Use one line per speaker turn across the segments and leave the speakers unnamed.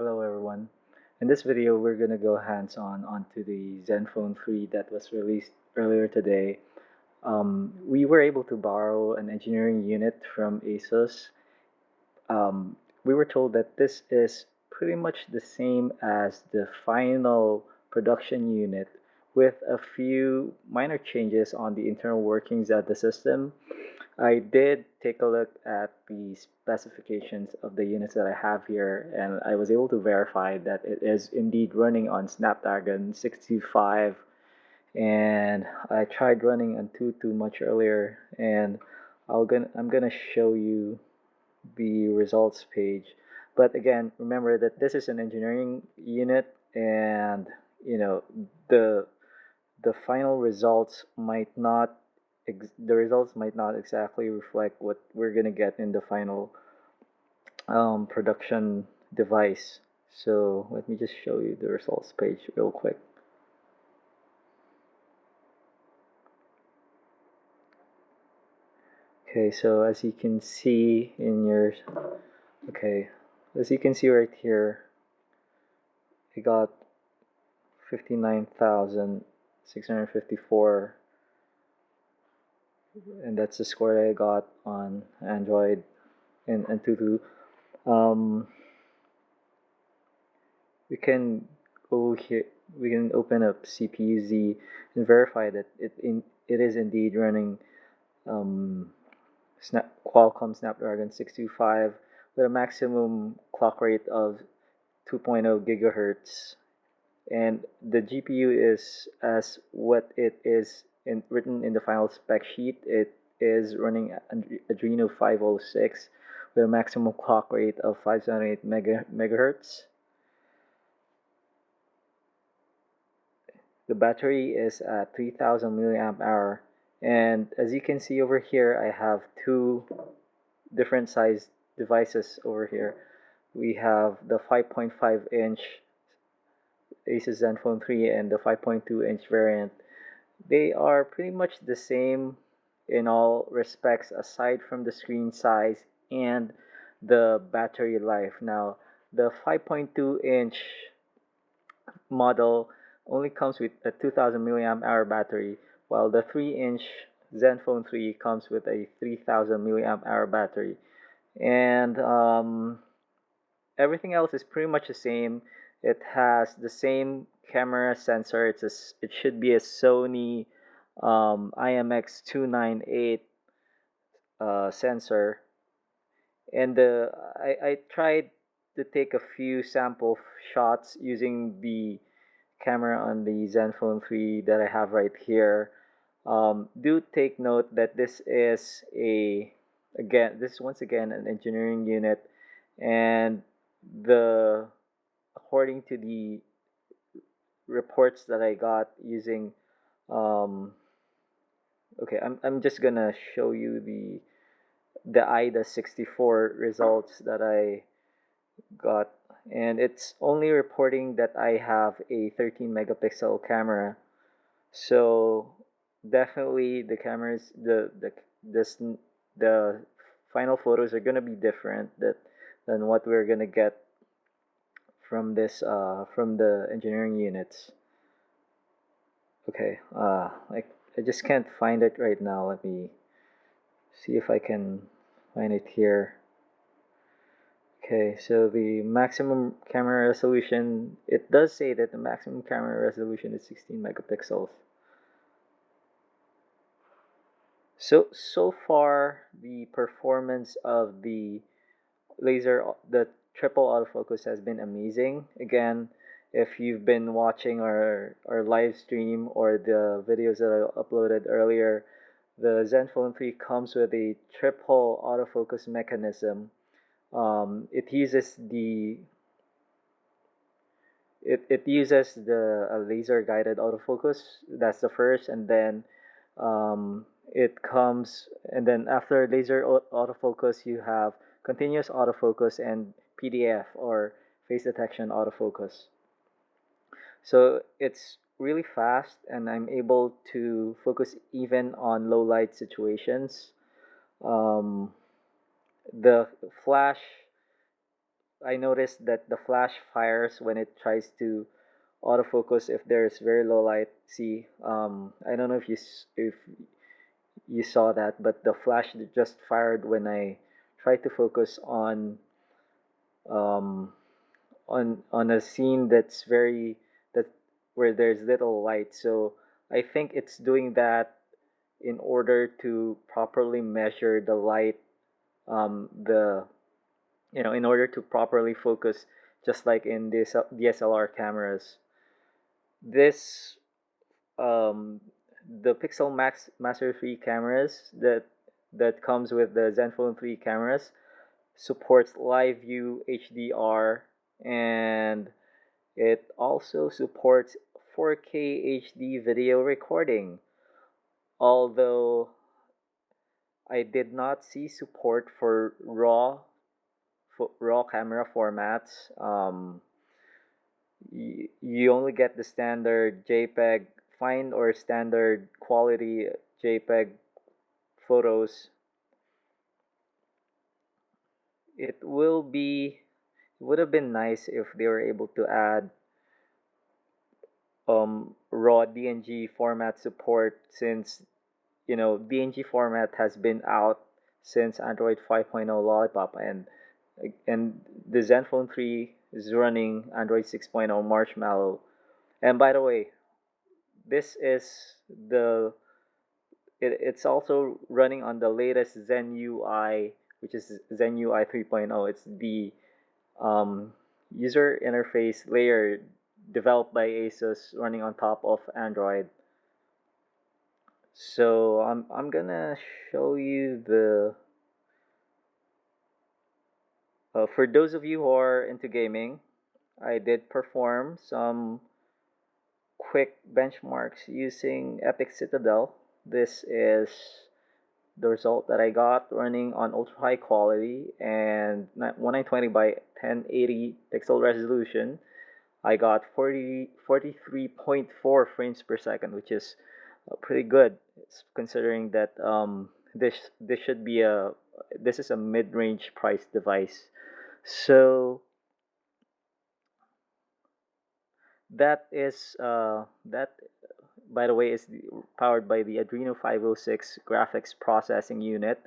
Hello everyone. In this video, we're going to go hands-on onto the ZenFone 3 that was released earlier today. We were able to borrow an engineering unit from ASUS. We were told that this is pretty much the same as the final production unit with a few minor changes on the internal workings of the system. I did take a look at the specifications of the units that I have here, and I was able to verify that it is indeed running on Snapdragon 625. And I tried running Antutu much earlier, and I'm gonna show you the results page. But again, remember that this is an engineering unit, and you know the the final results might not the results might not exactly reflect what we're gonna get in the final production device. So let me just show you the results page real quick. Okay, so as you can see in your as you can see right here, I got 59,654, and that's the score that I got on Android and Antutu. We can go here. We can open up CPU-Z and verify that it is indeed running Qualcomm Snapdragon 625 with a maximum clock rate of 2.0 gigahertz, and the GPU is as what it is written in the final spec sheet. It is running Adreno 506 with a maximum clock rate of 578 megahertz. The battery is at 3000 milliamp hour, and as you can see over here, I have two different size devices over here. We have the 5.5 inch Asus ZenFone 3 and the 5.2 inch variant. They are pretty much the same in all respects aside from the screen size and the battery life. Now, the 5.2 inch model only comes with a 2000 milliamp hour battery, while the 3-inch ZenFone 3 comes with a 3000 milliamp hour battery. And everything else is pretty much the same. It has the same camera sensor. It should be a Sony IMX298 sensor. And I tried to take a few sample shots using the camera on the ZenFone 3 that I have right here. Do take note that this is once again an engineering unit, and according to the reports that I got using I'm just gonna show you the AIDA 64 results that I got, and it's only reporting that I have a 13 megapixel camera. So definitely the cameras the final photos are gonna be different than what we're gonna get from from the engineering units. Okay, I just can't find it right now. Let me see if I can find it here. Okay, so the maximum camera resolution, it does say that the maximum camera resolution is 16 megapixels. So far, the performance of the triple autofocus has been amazing. Again, if you've been watching our live stream or the videos that I uploaded earlier, the ZenFone 3 comes with a triple autofocus mechanism. It uses the laser guided autofocus. That's the first, and then after laser autofocus, you have continuous autofocus and PDAF, or face detection autofocus. So it's really fast, and I'm able to focus even on low light situations. The flash I noticed that the flash fires when it tries to autofocus if there's very low light. See, I don't know if if you saw that, but the flash just fired when I tried to focus um, on a scene that's very that where there's little light. So I think it's doing that in order to properly measure the light, the in order to properly focus, just like in this DSLR cameras. This the Pixel Max Master 3 cameras that comes with the ZenFone 3 cameras supports live view HDR, and it also supports 4K HD video recording. Although I did not see support for raw camera formats. You only get the standard JPEG, fine or standard quality JPEG photos. It would have been nice if they were able to add raw DNG format support, since DNG format has been out since Android 5.0 Lollipop, and the ZenFone 3 is running Android 6.0 Marshmallow. And by the way, this is it's also running on the latest ZenUI, which is ZenUI 3.0. It's the um, user interface layer developed by ASUS running on top of Android. So I'm gonna show you the for those of you who are into gaming, I did perform some quick benchmarks using Epic Citadel. This is the result that I got running on ultra high quality and 1920 by 1080 pixel resolution. I got 43.4 frames per second, which is pretty good, considering that this should be this is a mid-range price device. So that, by the way, is powered by the Adreno 506 graphics processing unit.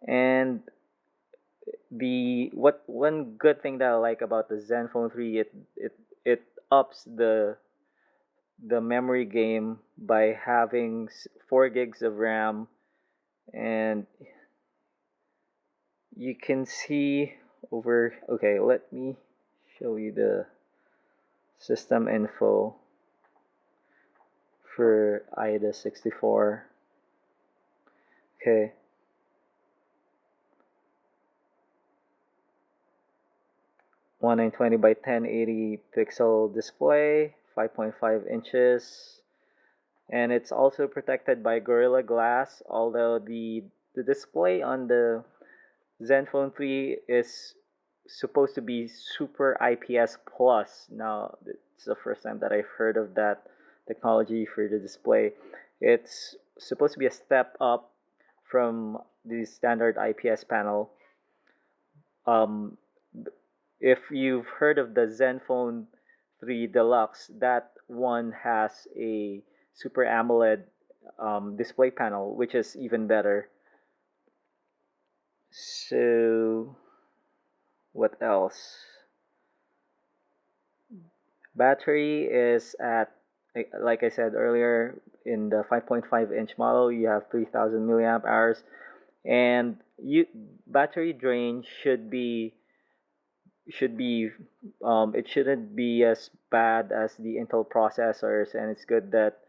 And the what one good thing that I like about the ZenFone 3, it ups the memory game by having 4 gigs of RAM, and you can see over. Okay, let me show you the system info for IDA 64. Okay. 1920 by 1080 pixel display, 5.5 inches, and it's also protected by Gorilla Glass, although the display on the ZenFone 3 is supposed to be Super IPS Plus. Now, it's the first time that I've heard of that technology for the display. It's supposed to be a step up from the standard IPS panel. Um, if you've heard of the ZenFone 3 Deluxe, that one has a Super AMOLED display panel, which is even better. So, what else? Battery is at, like I said earlier, in the 5.5-inch model, you have 3,000 milliamp hours, and battery drain should be it shouldn't be as bad as the Intel processors, and it's good that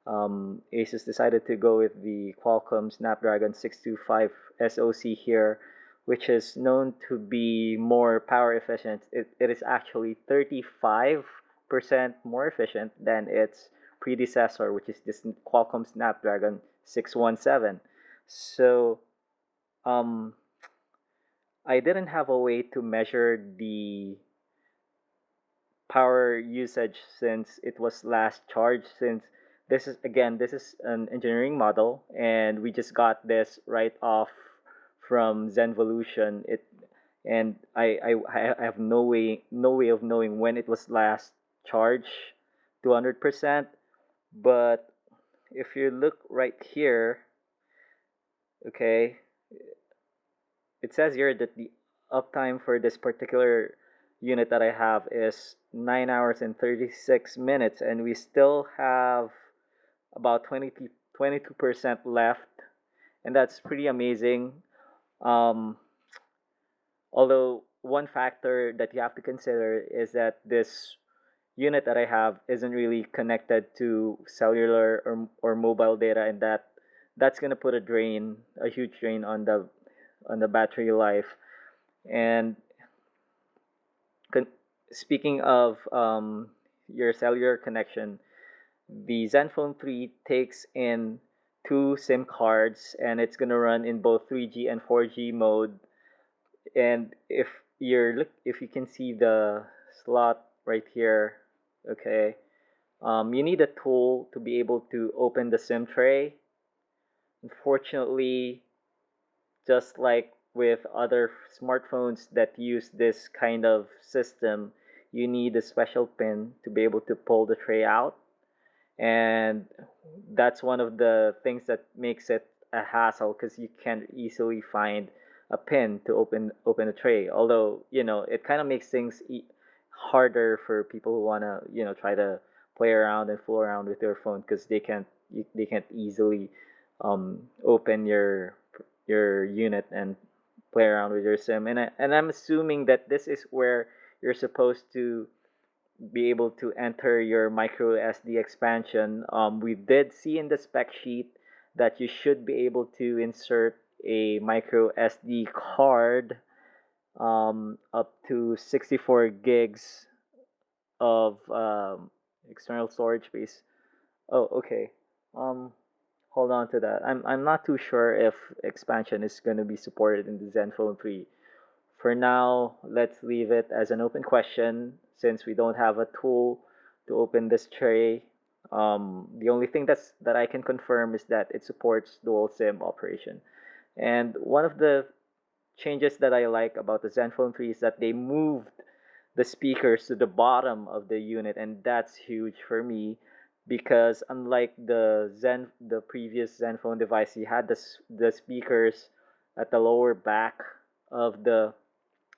Asus decided to go with the Qualcomm Snapdragon 625 SoC here, which is known to be more power efficient. It is actually 35% more efficient than its predecessor, which is this Qualcomm Snapdragon 617. So um, I didn't have a way to measure the power usage since it was last charged, since this is an engineering model and we just got this right off from Zenvolution. and I have no way of knowing when it was last charged to 100%. But if you look right here, okay, it says here that the uptime for this particular unit that I have is 9 hours and 36 minutes, and we still have about 22% left, and that's pretty amazing. Um, Although one factor that you have to consider is that this unit that I have isn't really connected to cellular or mobile data, and that's gonna put a huge drain on the battery life. And con- speaking of your cellular connection, the ZenFone 3 takes in two SIM cards, and it's gonna run in both 3G and 4G mode. And if you can see the slot right here, okay, you need a tool to be able to open the SIM tray. Unfortunately, just like with other smartphones that use this kind of system, you need a special pin to be able to pull the tray out, and that's one of the things that makes it a hassle because you can't easily find a pin to open a tray. Although it kind of makes things harder for people who want to try to play around and fool around with their phone because they can't easily open your unit and play around with your sim. And I'm assuming that this is where you're supposed to be able to enter your micro SD expansion. We did see in the spec sheet that you should be able to insert a micro SD card up to 64 gigs of external storage space. Oh, okay. Um, Hold on to that. I'm not too sure if expansion is going to be supported in the ZenFone 3. For now, let's leave it as an open question since we don't have a tool to open this tray. The only thing that I can confirm is that it supports dual SIM operation. And one of the changes that I like about the ZenFone 3 is that they moved the speakers to the bottom of the unit, and that's huge for me because unlike the previous ZenFone device, you had the speakers at the lower back of the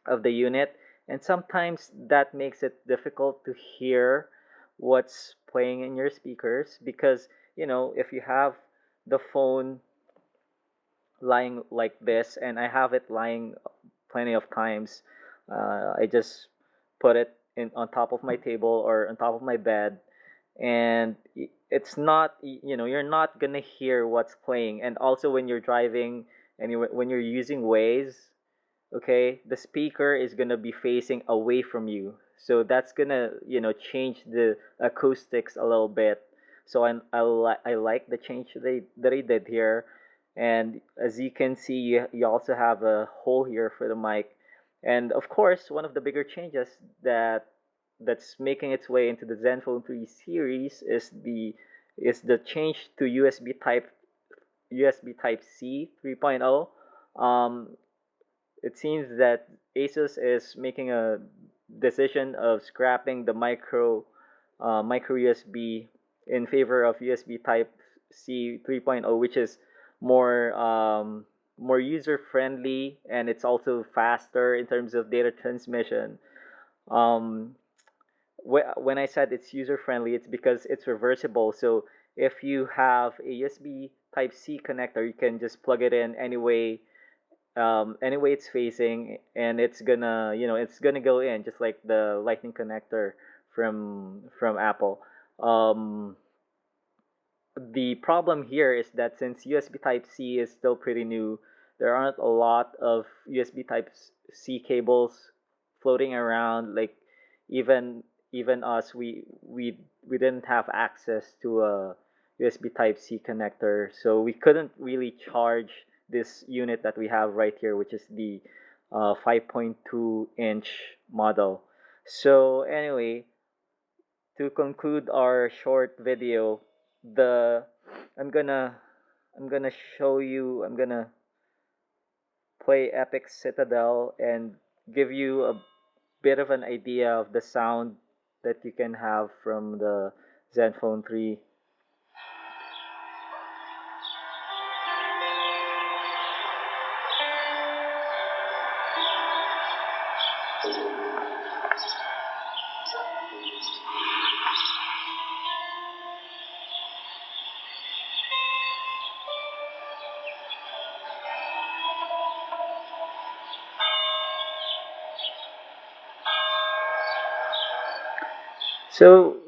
unit, and sometimes that makes it difficult to hear what's playing in your speakers because if you have the phone lying like this, and I have it lying plenty of times. I just put it in on top of my table or on top of my bed, and it's not you're not gonna hear what's playing. And also when you're driving and when you're using Waze, okay, the speaker is gonna be facing away from you, so that's gonna change the acoustics a little bit. So I like the change that they did here. And as you can see, you also have a hole here for the mic. And of course, one of the bigger changes that's making its way into the ZenFone 3 series is the change to USB Type C 3.0. um, it seems that Asus is making a decision of scrapping the micro USB in favor of USB Type C 3.0, which is more more user friendly, and it's also faster in terms of data transmission. Um, when I said it's user friendly, it's because it's reversible. So if you have a USB Type C connector, you can just plug it in any way it's facing, and it's gonna go in just like the lightning connector from Apple. um, the problem here is that since USB Type C is still pretty new, there aren't a lot of USB Type C cables floating around. Like even even us, we didn't have access to a USB Type C connector, so we couldn't really charge this unit that we have right here, which is the 5.2-inch model. So anyway, to conclude our short video, the I'm gonna I'm gonna show you I'm gonna play Epic Citadel, and give you a bit of an idea of the sound that you can have from the ZenFone 3. So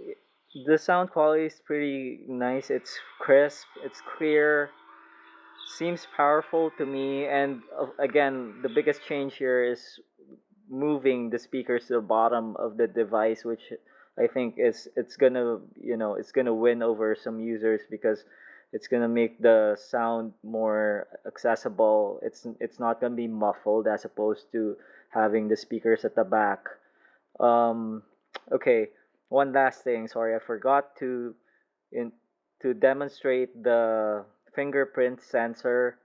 the sound quality is pretty nice. It's crisp, it's clear, seems powerful to me. And again, the biggest change here is moving the speakers to the bottom of the device, which I think is it's gonna it's gonna win over some users because it's gonna make the sound more accessible. It's not gonna be muffled as opposed to having the speakers at the back. Um, okay, one last thing. Sorry, I forgot in to demonstrate the fingerprint sensor,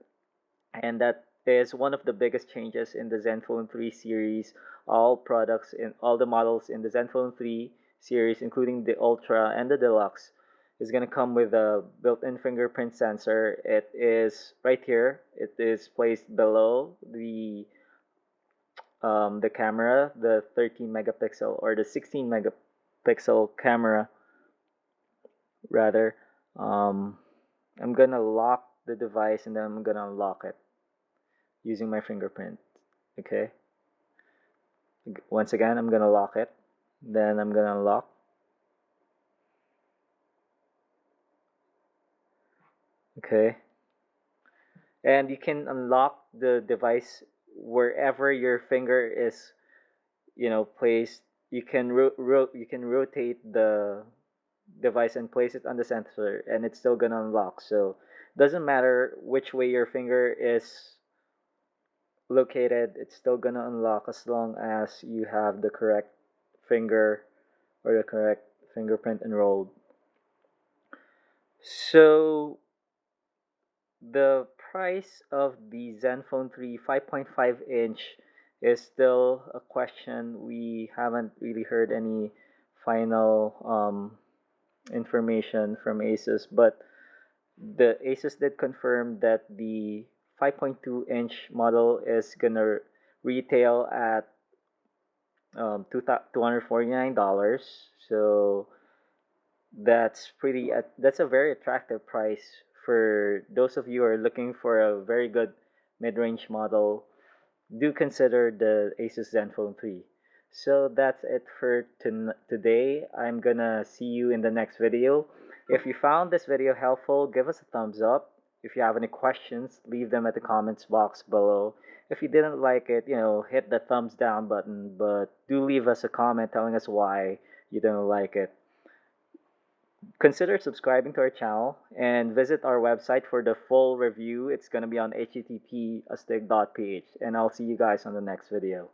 and that is one of the biggest changes in the ZenFone 3 series. All products in all the models in the ZenFone 3 series, including the Ultra and the Deluxe, is going to come with a built-in fingerprint sensor. It is right here. It is placed below the camera, the 13 megapixel or the 16 megapixel camera rather. Um, I'm gonna lock the device and then I'm gonna unlock it using my fingerprint. Okay. Once again, I'm gonna lock it. Then I'm gonna unlock. Okay. And you can unlock the device wherever your finger is, placed. You can you can rotate the device and place it on the sensor, and it's still gonna unlock. So doesn't matter which way your finger is located, it's still gonna unlock as long as you have the correct finger or the correct fingerprint enrolled. So the price of the ZenFone 3 5.5 inch is still a question. We haven't really heard any final information from Asus, but the Asus did confirm that the 5.2 inch model is gonna retail at $249. So that's a very attractive price for those of you who are looking for a very good mid-range model. Do consider the Asus ZenFone 3. So that's it for today. I'm gonna see you in the next video. If you found this video helpful, give us a thumbs up. If you have any questions, leave them at the comments box below. If you didn't like it, hit the thumbs down button, but do leave us a comment telling us why you didn't like it. Consider subscribing to our channel and visit our website for the full review. It's going to be on http.ASTIG.PH, and I'll see you guys on the next video.